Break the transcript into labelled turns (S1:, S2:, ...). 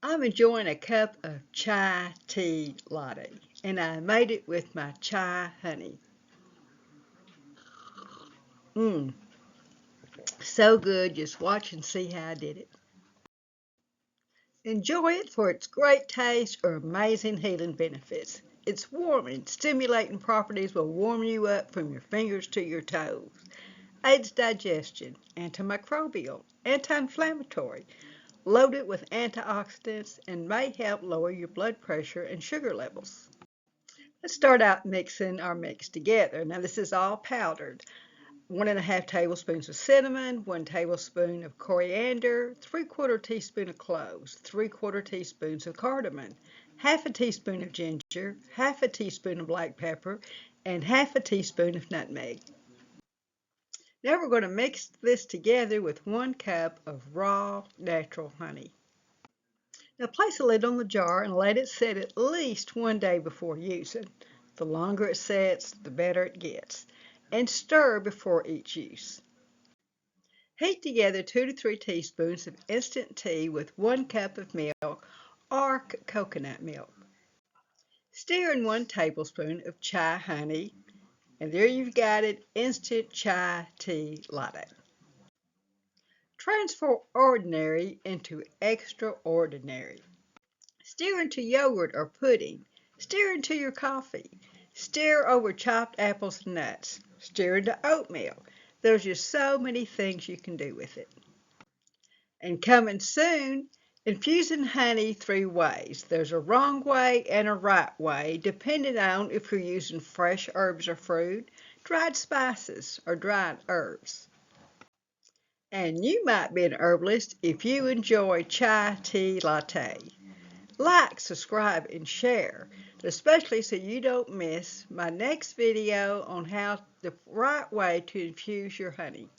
S1: I'm enjoying a cup of chai tea latte, and I made it with my chai honey. Mmm, so good. Just watch and see how I did it. Enjoy it for its great taste or amazing healing benefits. Its warming, stimulating properties will warm you up from your fingers to your toes. Aids digestion, antimicrobial, anti-inflammatory, loaded with antioxidants, and may help lower your blood pressure and sugar levels. Let's start out mixing our mix together. Now this is all powdered. 1½ tablespoons of cinnamon, 1 tablespoon of coriander, 3/4 teaspoon of cloves, 3/4 teaspoons of cardamon, half a teaspoon of ginger, half a teaspoon of black pepper, and half a teaspoon of nutmeg. Now we're going to mix this together with 1 cup of raw natural honey. Now place a lid on the jar and let it set at least 1 day before using. The longer it sets, the better it gets. And stir before each use. Heat together 2 to 3 teaspoons of instant tea with 1 cup of milk or coconut milk. Stir in 1 tablespoon of chai honey, and there you've got it, instant chai tea latte. Transform ordinary into extraordinary. Stir into yogurt or pudding. Stir into your coffee. Stir over chopped apples and nuts. Stir into oatmeal. There's just so many things you can do with it. And coming soon, infusing honey 3 ways. There's a wrong way and a right way, depending on if you're using fresh herbs or fruit, dried spices, or dried herbs. And you might be an herbalist if you enjoy chai tea latte. Like, subscribe, and share, especially so you don't miss my next video on how the right way to infuse your honey.